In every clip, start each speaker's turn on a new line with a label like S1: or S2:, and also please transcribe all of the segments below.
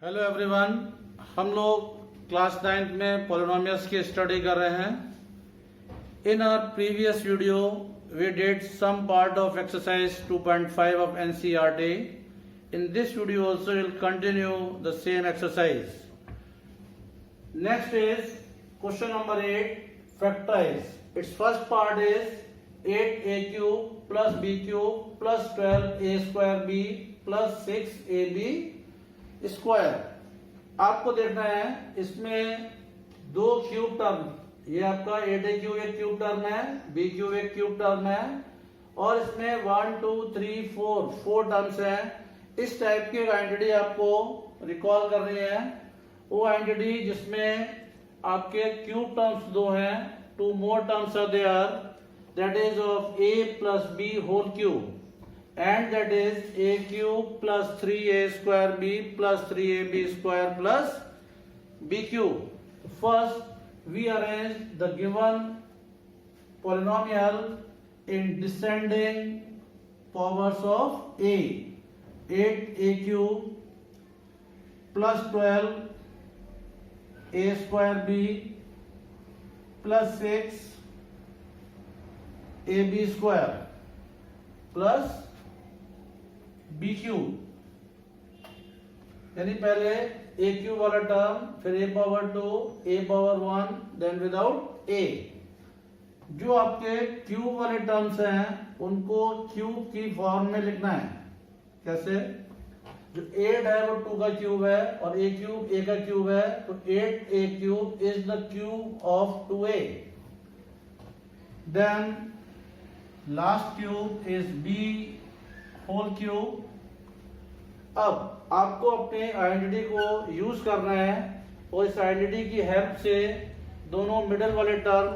S1: Hello everyone, हम लोग class 9 में पॉलिनोमियल्स की स्टडी कर रहे हैं। In our previous video we did some part of exercise 2.5 of NCERT. In this video also will continue the same exercise. Next is question number 8, factorise. It's first part is 8a³ plus b³ plus 12a² plus 6ab square. आपको देखना है इसमें दो cube term, ये आपका 8a³ एक cube term है, b³ एक क्यूब टर्म है और इसमें 1 2 3 4 टर्म्स हैं। इस टाइप की आइडेंटिटी आपको रिकॉल करनी है, वो आइडेंटिटी जिसमें आपके क्यूब टर्म्स दो हैं, 2 more terms are there, that is of a plus b whole cube, and that is a³ plus 3a² plus 3ab square plus b³. First we arrange the given polynomial in descending powers of a. 8a³ plus 12a² plus 6ab square plus b³। यानी पहले a³ वाला term, फिर a power 2, a power 1, then without a। जो आपके cube वाले terms हैं उनको cube की फॉर्म में लिखना है। कैसे? जो 8 है वो 2 का क्यूब है और a³ a का क्यूब है, तो 8a³ is the cube of 2a। Then last cube is b whole cube. अब आपको अपने आइडेंटिटी को यूज करना है और इस आइडेंटिटी की हेल्प से दोनों मिडिल वाले टर्म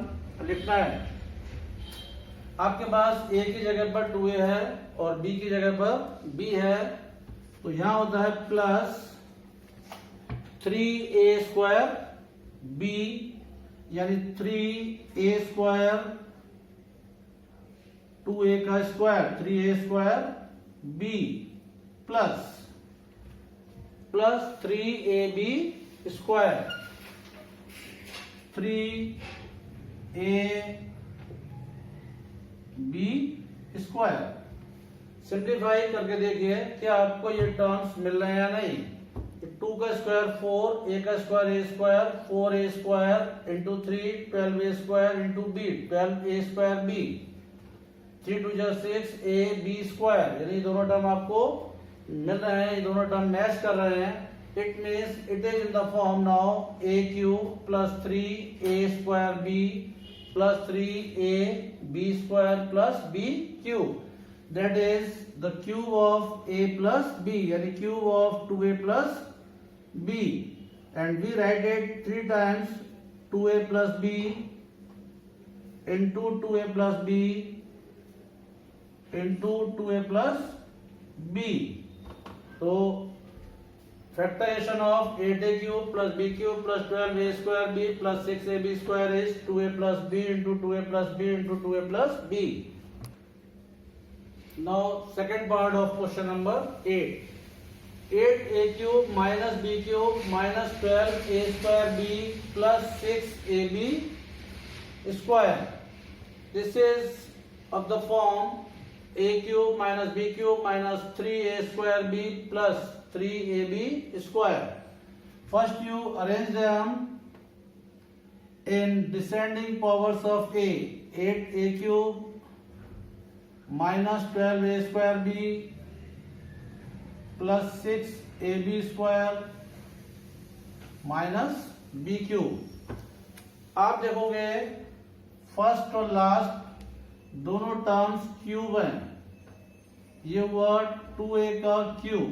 S1: लिखना है। आपके पास a की जगह पर 2a है और b की जगह पर b है, तो यहां होता है प्लस 3a² b, यानी 3a² 2a का square 3a² b plus 3ab square 3ab square. Simplify करके देखिए क्या आपको ये टर्म्स मिल रहे हैं या नहीं। 2 का स्क्वायर 4, a का square a², 4a² into 3, 12a² into b, 12a² b, 3 2 6 ab square. यानी दोनों टर्म आपको मिल रहे हैं, ये दोनों टर्म मैच कर रहे हैं। It means it is in the form now a³ plus 3a² b plus 3ab square plus b³। That is the cube of a plus b, यानी cube of 2a plus b, and we write it 3 times 2a plus b into 2a plus b into 2a plus b। तो factorization of 8a³ plus b³ plus 12a² b plus 6ab square is 2a plus b into 2a plus b into 2a plus b। Now second part of question number 8, 8a³ minus b³ minus 12a² b plus 6ab square. This is of the form a³ minus b³ minus 3a² b plus 3ab square. First you arrange them in descending powers of a. 8a³ minus 12a² b plus 6ab square minus b³। आप देखोगे first और last दोनों terms cube हैं। ये हुआ 2a का cube,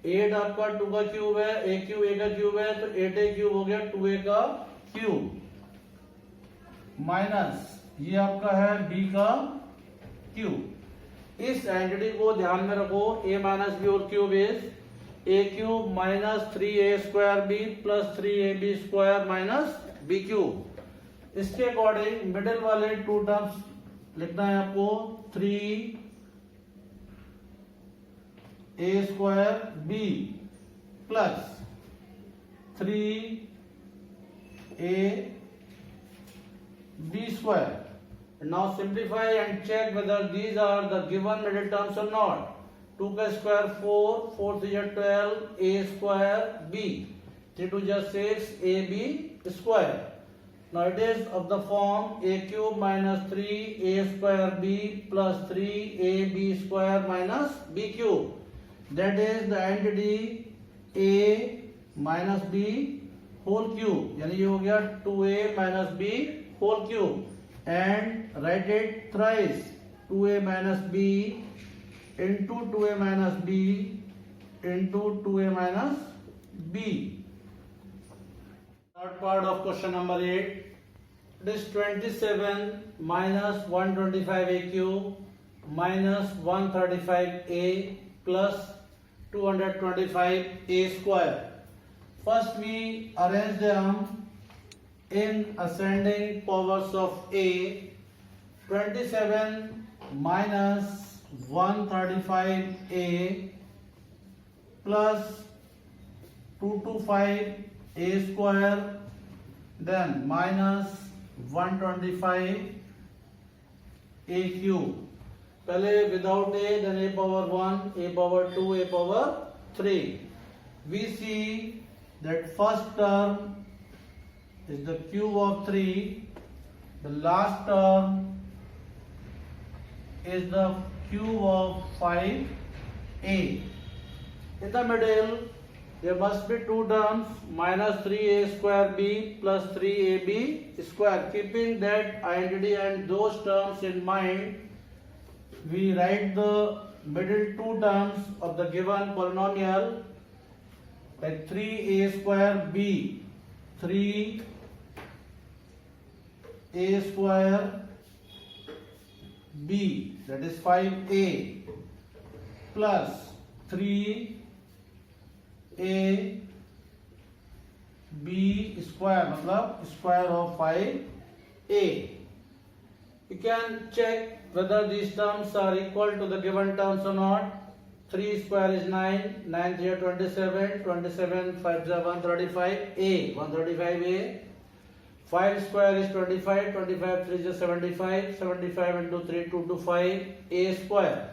S1: 8 आपका 2 का क्यूब है, a³ a का क्यूब है, तो 8a³ हो गया 2a का क्यूब, माइनस ये आपका है b का क्यूब। इस आइडेंटिटी को ध्यान में रखो, a माइनस b और cube is a³ minus 3a² b plus 3ab square minus b³। इसके अकॉर्डिंग मिडिल वाले 2 टर्म्स लिखना है आपको, 3 a² b plus 3ab square. Now simplify and check whether these are the given middle terms or not. 2k square 4, 4 3 is 12, a square b, 3 2 is 6, ab square. Now it is of the form a cube minus 3a square b plus 3ab square minus b cube. That is the entity a minus b whole cube. यानी ये हो गया 2a minus b whole cube. And write it thrice. 2a minus b into 2a minus b into 2a minus b. Third part of question number 8. It is 27 minus 125a cube minus 135a plus 225a square. First we arrange them in ascending powers of a. 27 minus 135a plus 225a square, then minus 125a cube. पहले without a, then a power 1, a power 2, a power 3. We see that first term is the cube of 3, the last term is the cube of 5a. In the middle there must be two terms, minus 3a square b plus 3ab square. Keeping that identity and those terms in mind, we write the middle two terms of the given polynomial like 3a square b, 3a square b, that is 5a, plus 3a b square, मतलब square of 5a. You can check whether these terms are equal to the given terms or not. 3 square is 9, 9 3 is 27, 27 5 is 135a, 135a. 5 square is 25, 25 3 is 75, 75 into 3 2 to 5 a square.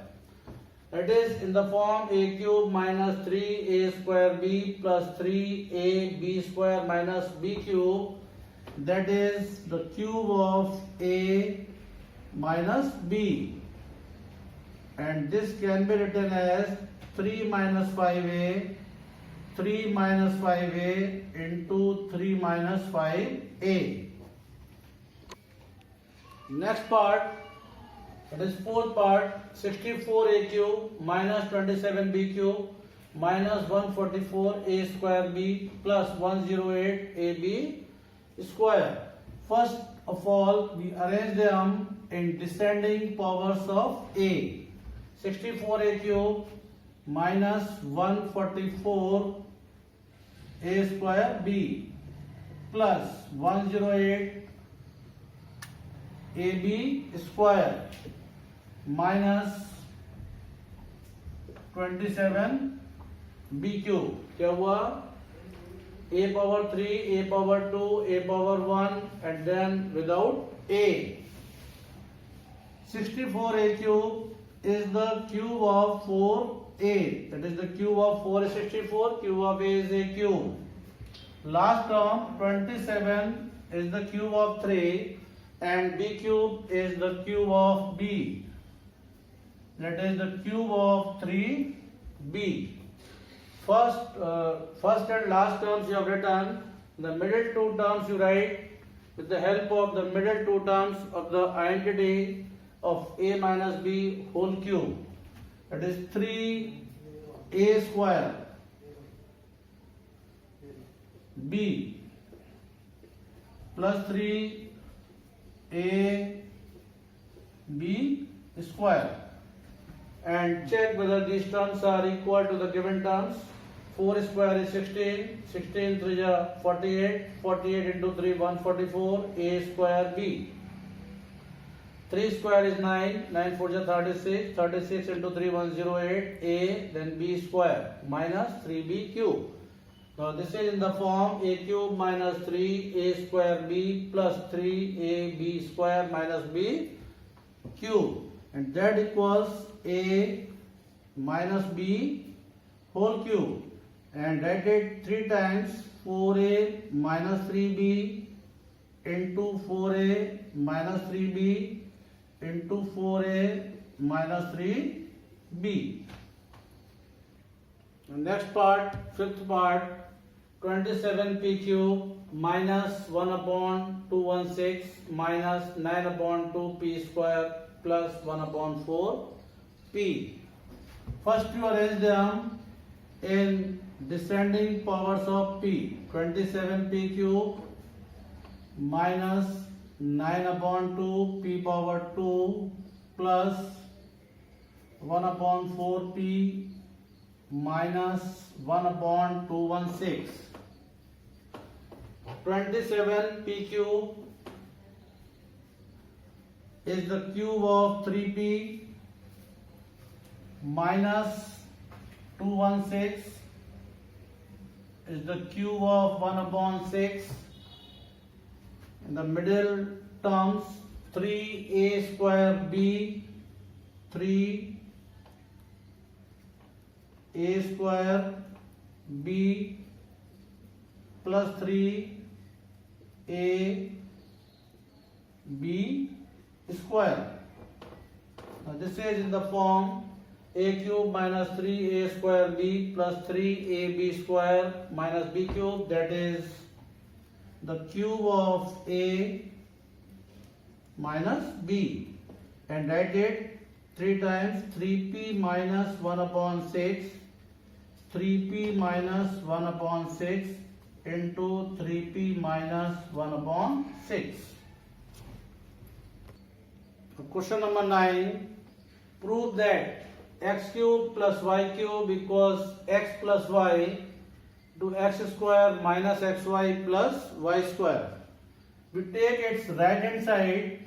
S1: That is in the form a cube minus 3a square b plus 3ab square minus b cube. That is the cube of a minus b. And this can be written as 3 minus 5a, 3 minus 5a into 3 minus 5a. Next part, that is fourth part, 64a cube minus 27b cube minus 144a square b plus 108ab square. First of all, we arrange them in descending powers of a. 64a cube minus 144 a square b plus 108 ab square minus 27 b cube. क्या हुआ? a power 3, a power 2, a power 1 and then without a. 64a cube is the cube of 4a. That is the cube of 4 is 64, cube of a is a cube. Last term 27 is the cube of 3 and b cube is the cube of b. That is the cube of 3b. First and last terms you have written. The middle two terms you write with the help of the middle two terms of the identity of a minus b whole cube. That is 3a square b plus 3a b square. And check whether these terms are equal to the given terms. 4 square is 16, 16 3 is 48, 48 into 3 144 a square b. 3 square is 9, 9 4 is 36, 36 into 3 108 a, then b square minus 3b cube. Now this is in the form a cube minus 3a square b plus 3ab square minus b cube, and that equals a minus b whole cube, and write it 3 times 4a minus 3b into 4a minus 3b into 4a minus 3b. The next part, fifth part, 27p cube minus 1 upon 216 minus 9 upon 2p square plus 1 upon 4p. First you arrange them in descending powers of p. 27p cube minus 9 upon 2 p power 2 plus 1 upon 4p minus 1 upon 216. 27p cube is the cube of 3p minus 216 is the cube of 1 upon 6. In the middle terms, 3a square b, 3a square b plus 3a b square. Now this is in the form a cube minus 3a square b plus 3ab square minus b cube, that is the cube of a minus b, and write it 3 times 3p minus 1 upon 6, 3p minus 1 upon 6 into 3p minus 1 upon 6. Question number 9. Prove that x cube plus y cube equals x plus y to x square minus xy plus y square. We take its right hand side,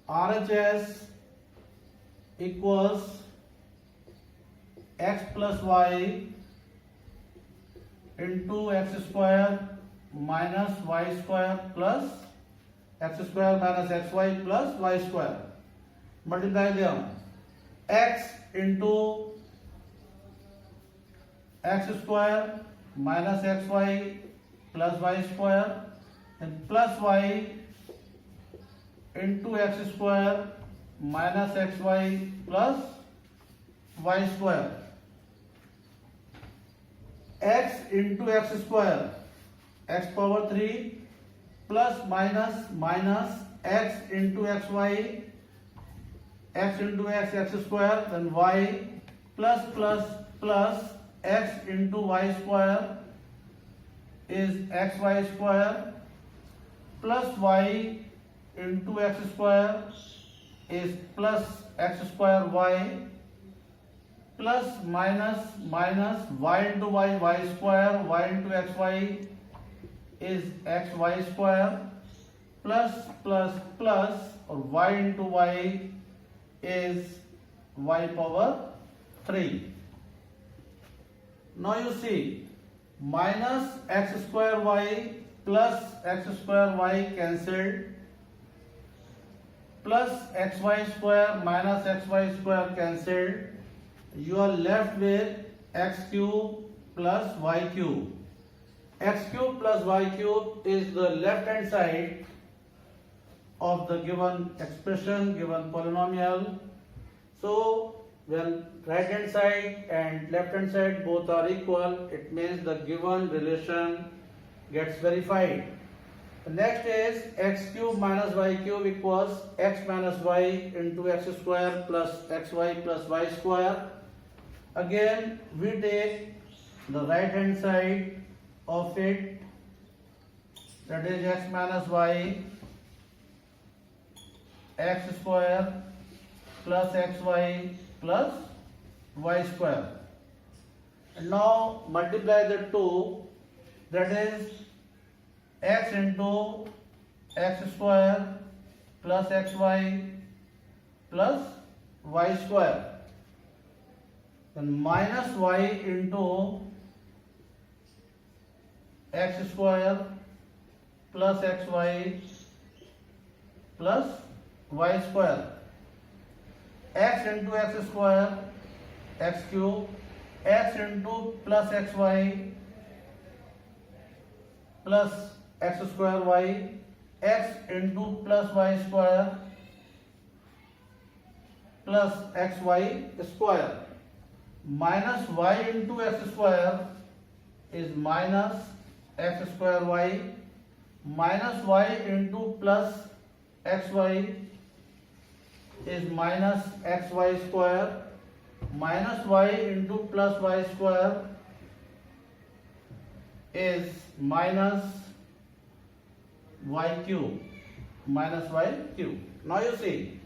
S1: RHS equals x plus y into x square minus y square plus x square minus xy plus y square. Multiply them. X into x square minus xy plus y square, and plus y into x square minus xy plus y square. X into x square, x power 3 plus minus minus x into xy, x into x, x square, then y plus plus plus x into y square is xy square plus y into x square is plus x square y plus minus minus y into y, y square, y into xy is xy square plus plus plus, or y into y is y power 3. Now you see, minus x square y plus x square y cancelled, plus xy square minus xy square cancelled. You are left with x cube plus y cube. X cube plus y cube is the left hand side of the given expression, given polynomial. So when right hand side and left hand side both are equal, it means the given relation gets verified. The next is x cube minus y cube equals x minus y into x square plus xy plus y square. Again we take the right hand side of it, that is x minus y, x square plus xy plus y square, and now multiply the two, that is x into x square plus xy plus y square, then minus y into x square plus xy plus y square. X into x square, x cube, x into plus xy plus x square y, x into plus y square plus xy square, minus y into x square is minus x square y, minus y into plus xy is minus xy square, minus y into plus y square is minus y cube, minus y cube. Now you see,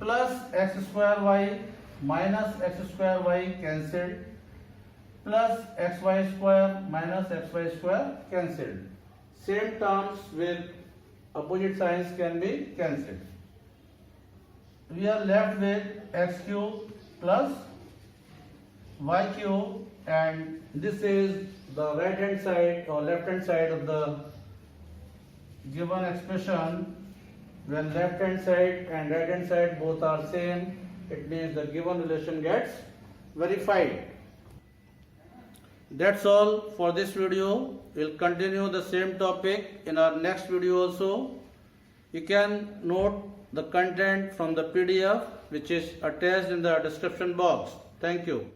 S1: plus x square y minus x square y cancelled, plus xy square minus xy square cancelled. Same terms with opposite signs can be cancelled. We are left with x cube plus y cube, and this is the right hand side or left hand side of the given expression. When left hand side and right hand side both are same, it means the given relation gets verified. That's all for this video. We'll continue the same topic in our next video also. You can note the content from the PDF which is attached in the description box. Thank you.